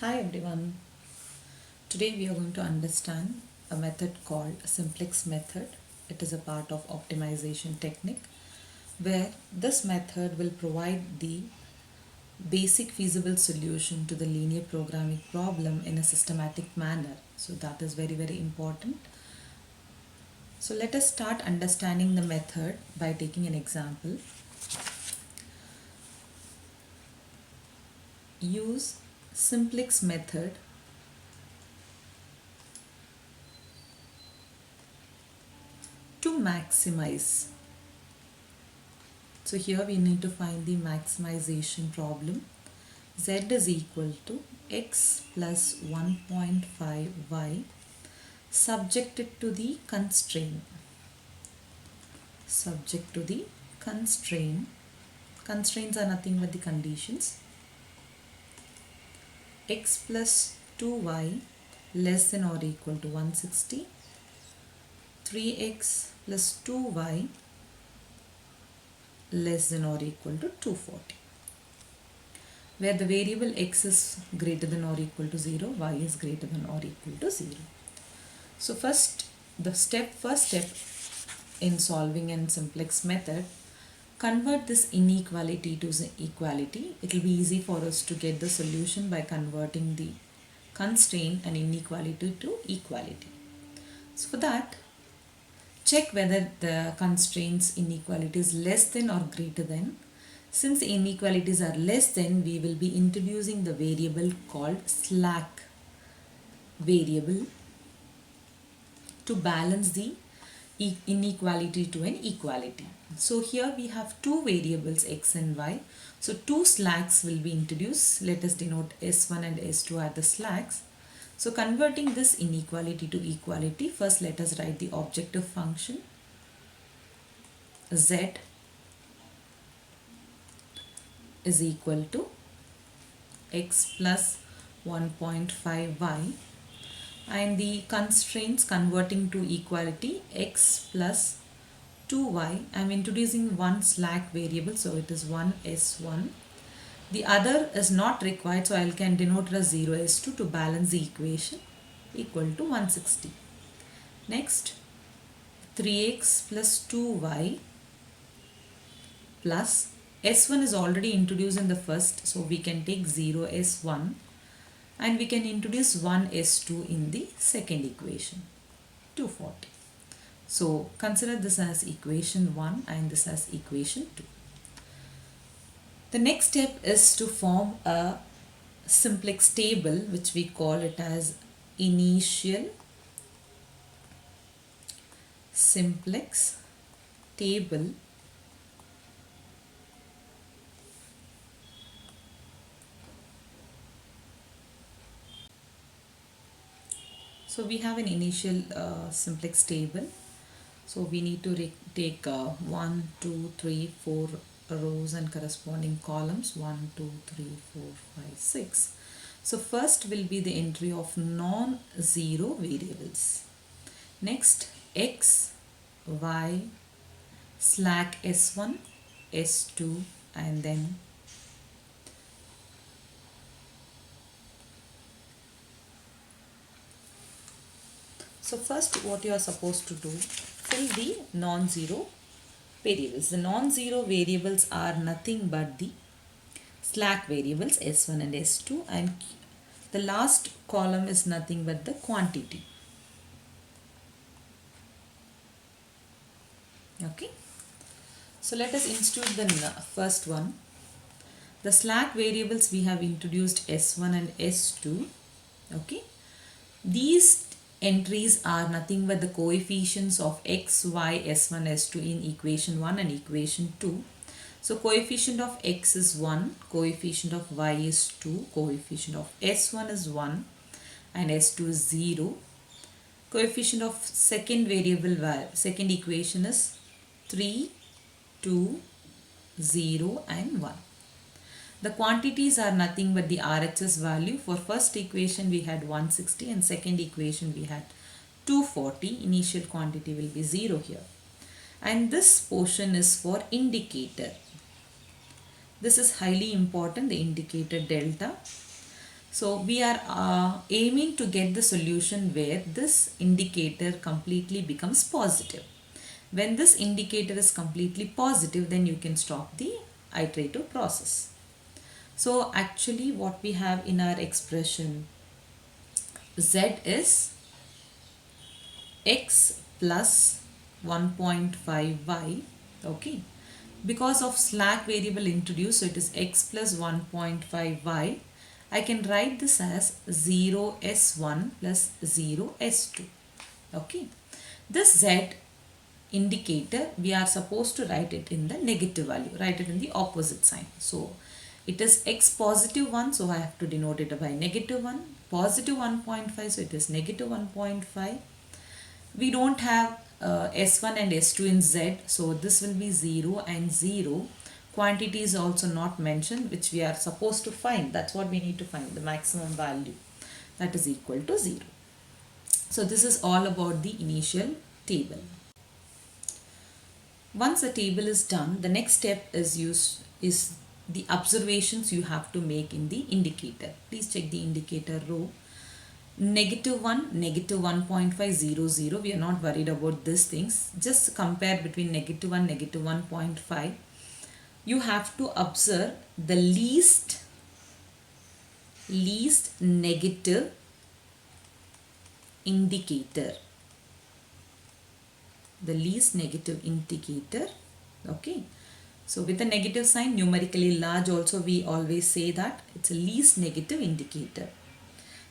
Hi everyone. Today we are going to understand a method called Simplex method. It is a part of optimization technique where this method will provide the basic feasible solution to the linear programming problem in a systematic manner. So that is very important. So let us start understanding the method by taking an example. Use Simplex method to maximize. So here we need to find the maximization problem. Z is equal to x plus 1.5y subjected to the constraint. Subject to the constraint. Constraints are nothing but the conditions. X plus 2y less than or equal to 160. 3x plus 2y less than or equal to 240. Where the variable x is greater than or equal to 0, y is greater than or equal to 0. So first step in solving an simplex method, convert this inequality to equality. It will be easy for us to get the solution by converting the constraint and inequality to equality. So for that, check whether the constraints inequality is less than or greater than. Since the inequalities are less than, we will be introducing the variable called slack variable to balance the inequality to an equality. So here we have two variables x and y. So two slacks will be introduced. Let us denote S1 and S2 are the slacks. So converting this inequality to equality, first let us write the objective function z is equal to x plus 1.5y, and the constraints converting to equality x plus 2y. I am introducing one slack variable, so it is 1s1. The other is not required, so I can denote it as 0s2 to balance the equation equal to 160. Next, 3x plus 2y plus s1 is already introduced in the first, so we can take 0s1 and we can introduce 1s2 in the second equation, 240. So consider this as equation 1 and this as equation 2. The next step is to form a simplex table, which we call it as initial simplex table. So we have an initial simplex table. So we need to take 1, 2, 3, 4 rows and corresponding columns 1, 2, 3, 4, 5, 6. So first will be the entry of non-zero variables. Next, x, y, slack s1, s2, and then so first what you are supposed to do, fill the non-zero variables. The non-zero variables are nothing but the slack variables s1 and s2, and the last column is nothing but the quantity. Okay, so let us institute the first one. The slack variables we have introduced s1 and s2. Okay, these entries are nothing but the coefficients of x, y, s1, s2 in equation 1 and equation 2. So coefficient of x is 1, coefficient of y is 2, coefficient of s1 is 1 and s2 is 0. Coefficient of second variable, second equation is 3, 2, 0 and 1. The quantities are nothing but the RHS value. For first equation we had 160 and second equation we had 240. Initial quantity will be 0 here. And this portion is for indicator. This is highly important, the indicator delta. So we are aiming to get the solution where this indicator completely becomes positive. When this indicator is completely positive, then you can stop the iterative process. So actually what we have in our expression, z is x plus 1.5y, okay. Because of slack variable introduced, so it is x plus 1.5y. I can write this as 0s1 plus 0s2, okay. This z indicator, we are supposed to write it in the negative value, write it in the opposite sign. So it is x positive 1, so I have to denote it by negative 1, positive 1.5, so it is negative 1.5. We don't have S1 and S2 in Z, so this will be 0 and 0. Quantity is also not mentioned, which we are supposed to find. That's what we need to find, the maximum value, that is equal to 0. So this is all about the initial table. Once the table is done, the next step is the observations you have to make in the indicator. Please check the indicator row. Negative 1, negative 1.5, 0, 0. We are not worried about these things. Just compare between negative 1, negative 1.5. You have to observe the least negative indicator. The least negative indicator, okay. So with a negative sign, numerically large also, we always say that it's a least negative indicator.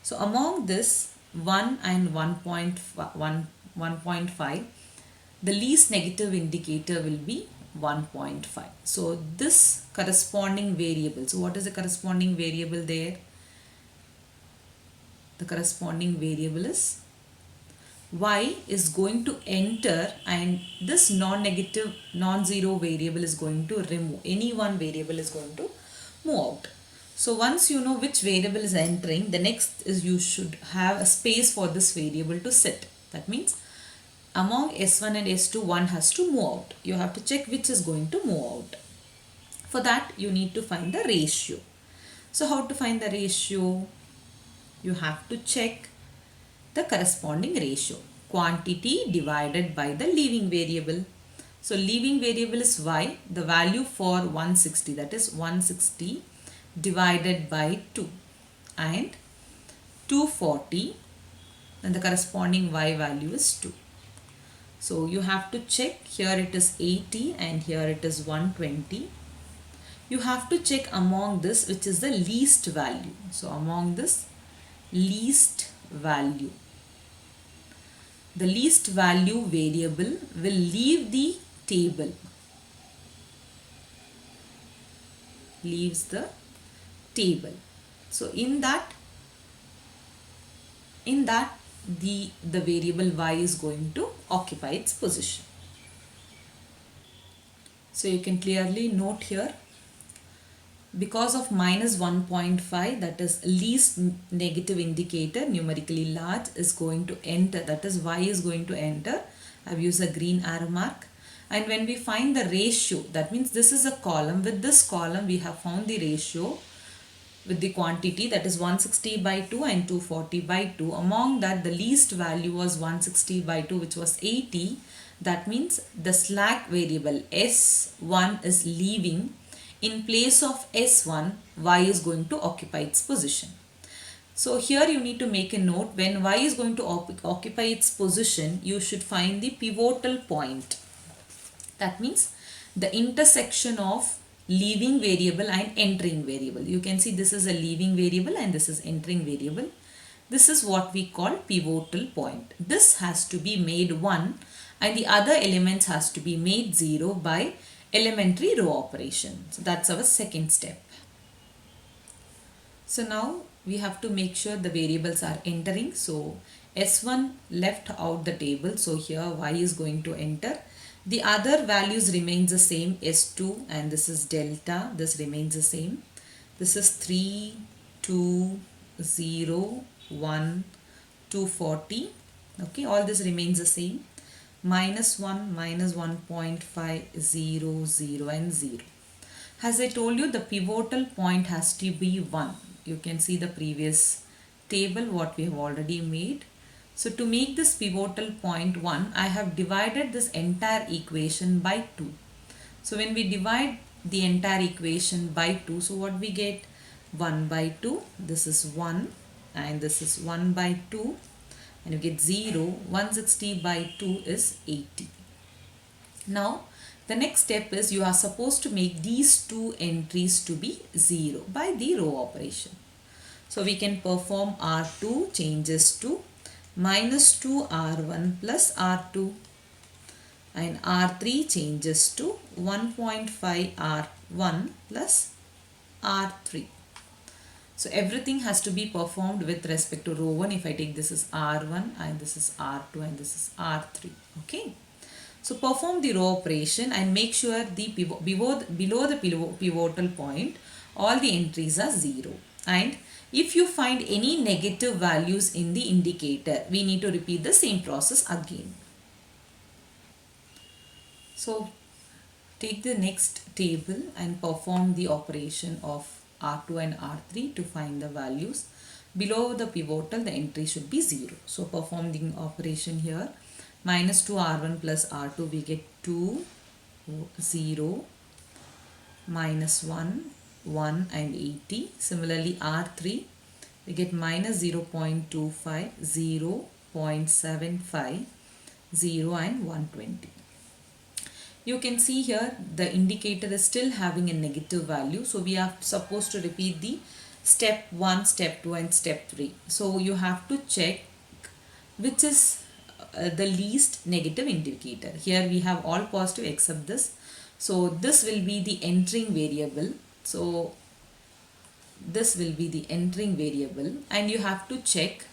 So among this 1 and 1.5, the least negative indicator will be 1.5. So this corresponding variable, so what is the corresponding variable there? The corresponding variable is y is going to enter, and this non-negative, non-zero variable is going to remove. Any one variable is going to move out. So once you know which variable is entering, the next is you should have a space for this variable to sit. That means among S1 and S2, one has to move out. You have to check which is going to move out. For that, you need to find the ratio. So how to find the ratio? You have to check the corresponding ratio. Quantity divided by the leaving variable. So leaving variable is y. The value for 160, that is 160 divided by 2, and 240, and the corresponding y value is 2. So you have to check, here it is 80 and here it is 120. You have to check among this which is the least value. So among this least value, the least value variable will leave the table, leaves the table. So in that the variable y is going to occupy its position. So you can clearly note here, because of minus 1.5, that is least negative indicator, numerically large, is going to enter, that is y is going to enter. I've used a green arrow mark. And when we find the ratio, that means this is a column. With this column we have found the ratio with the quantity, that is 160 by 2 and 240 by 2. Among that, the least value was 160 by 2, which was 80. That means the slack variable S1 is leaving. In place of S1, y is going to occupy its position. So here you need to make a note, when y is going to occupy its position, you should find the pivotal point. That means the intersection of leaving variable and entering variable. You can see this is a leaving variable and this is entering variable. This is what we call pivotal point. This has to be made 1 and the other elements has to be made 0 by elementary row operation. So that's our second step. So now we have to make sure the variables are entering. So S1 left out the table. So here y is going to enter. The other values remains the same, S2, and this is delta, this remains the same. This is 3, 2, 0, 1, 240. Okay, all this remains the same. Minus 1, minus 1.5, 0, 0 and 0. As I told you, the pivotal point has to be 1. You can see the previous table what we have already made. So to make this pivotal point 1, I have divided this entire equation by 2. So when we divide the entire equation by 2, so what we get? 1 by 2, this is 1 and this is 1 by 2 and you get 0. 160 by 2 is 80. Now the next step is you are supposed to make these two entries to be 0 by the row operation. So we can perform R2 changes to minus 2 R1 plus R2 and R3 changes to 1.5 R1 plus R3. So everything has to be performed with respect to row 1. If I take this is R1 and this is R2 and this is R3. Okay. So perform the row operation and make sure the below the pivotal point all the entries are 0. And if you find any negative values in the indicator, we need to repeat the same process again. So take the next table and perform the operation of R2 and R3 to find the values. Below the pivotal, the entry should be 0. So perform the operation here. Minus 2 R1 plus R2, we get 2, 0, minus 1, 1 and 80. Similarly R3, we get minus 0 0.25, 0 0.75, 0 and 120. You can see here the indicator is still having a negative value. So we are supposed to repeat the step 1, step 2 and step 3. So you have to check which is the least negative indicator. Here we have all positive except this. So this will be the entering variable. So this will be the entering variable and you have to check,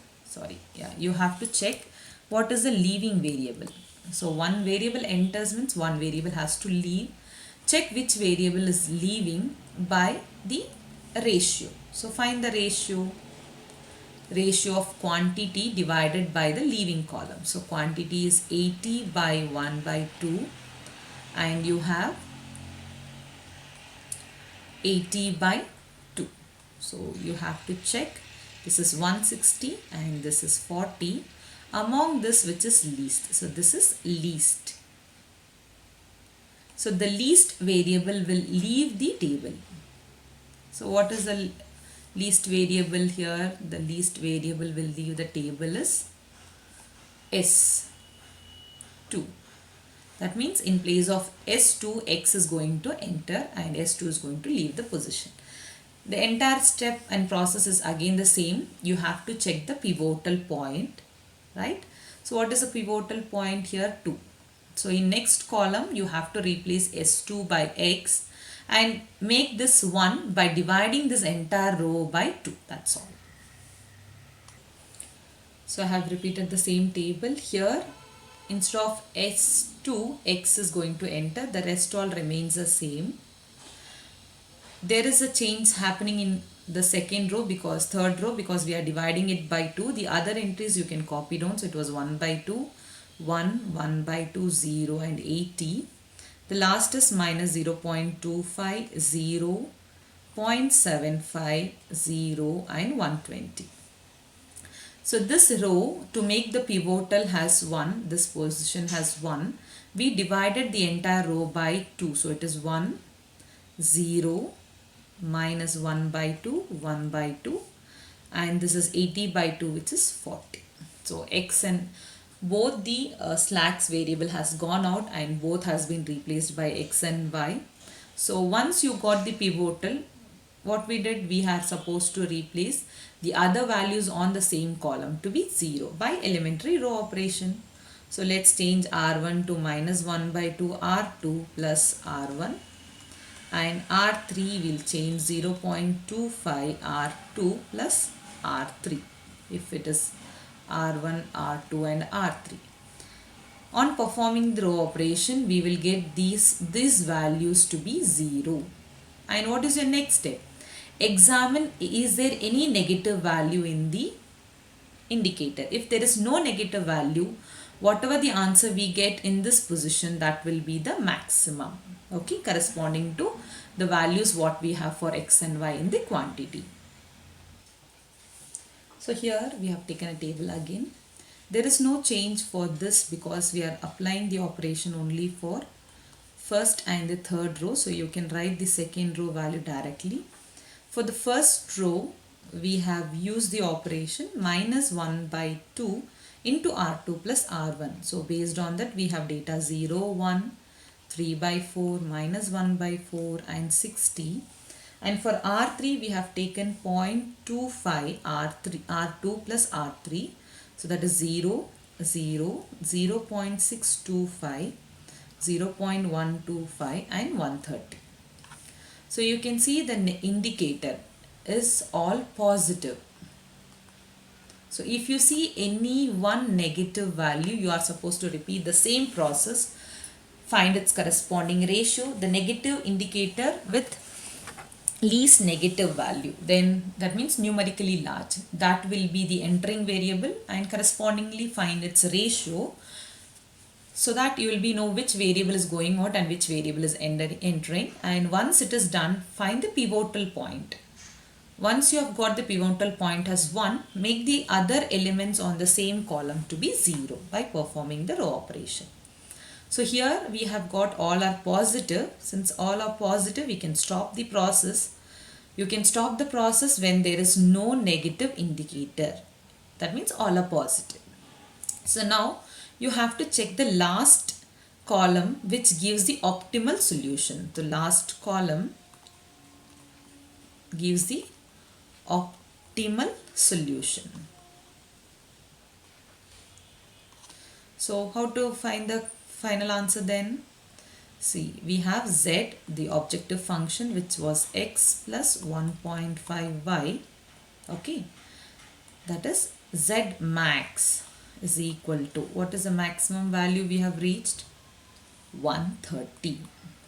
you have to check what is the leaving variable. So one variable enters means one variable has to leave. Check which variable is leaving by the ratio. So find the ratio of quantity divided by the leaving column. So quantity is 80 by 1 by 2 and you have 80 by 2. So you have to check, this is 160 and this is 40. Among this which is least? So this is least. So the least variable will leave the table. So what is the least variable here? The least variable will leave the table is S2. That means in place of S2, X is going to enter and S2 is going to leave the position. The entire step and process is again the same. You have to check the pivotal point, right? So what is a pivotal point here? 2. So in next column, you have to replace S2 by X and make this 1 by dividing this entire row by 2. That's all. So I have repeated the same table here. Instead of S2, X is going to enter. The rest all remains the same. There is a change happening in the third row because we are dividing it by 2. The other entries you can copy down. So it was 1 by 2, 1, 1 by 2, 0 and 80. The last is minus 0 0.25, 0, 0.75, 0 and 120. So this row, to make the pivotal has 1, this position has 1, we divided the entire row by 2. So it is 1, 0, minus 1 by 2, 1 by 2 and this is 80 by 2 which is 40. So X and both the slacks variable has gone out and both has been replaced by X and Y. So once you got the pivotal, what we did, we are supposed to replace the other values on the same column to be 0 by elementary row operation. So let's change R1 to minus 1 by 2 R2 plus R1 and R3 will change 0 0.25 R2 plus R3 if it is R1, R2 and R3. On performing the row operation, we will get these values to be 0. And what is your next step? Examine, is there any negative value in the indicator? If there is no negative value, whatever the answer we get in this position, that will be the maximum, okay, corresponding to the values what we have for X and Y in the quantity. So here we have taken a table again. There is no change for this because we are applying the operation only for first and the third row. So you can write the second row value directly. For the first row, we have used the operation minus 1 by 2 into R2 plus R1. So based on that, we have data 0, 1, 3 by 4, minus 1 by 4 and 60. And for R3, we have taken 0.25 R3, R2 plus R3. So that is 0, 0, 0 0.625, 0 0.125 and 130. So you can see the indicator is all positive. So if you see any one negative value, you are supposed to repeat the same process, find its corresponding ratio, the negative indicator with least negative value, then that means numerically large. That will be the entering variable, and correspondingly find its ratio, so that you will be know which variable is going out and which variable is entering. And once it is done, find the pivotal point. Once you have got the pivotal point as 1, make the other elements on the same column to be 0 by performing the row operation. So here we have got all are positive. Since all are positive, we can stop the process. You can stop the process when there is no negative indicator. That means all are positive. So now you have to check the last column which gives the optimal solution. The last column gives the optimal solution. So how to find the final answer then? See, we have z, the objective function, which was x plus 1.5y. Okay, that is z max is equal to, what is the maximum value we have reached? 130.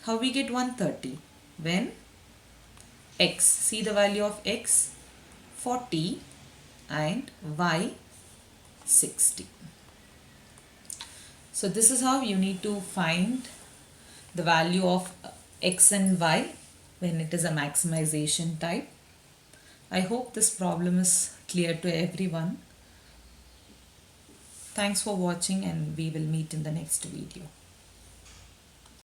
How we get 130? When x, see the value of x, 40 and y 60. So this is how you need to find the value of x and y when it is a maximization type. I hope this problem is clear to everyone. Thanks for watching, and we will meet in the next video.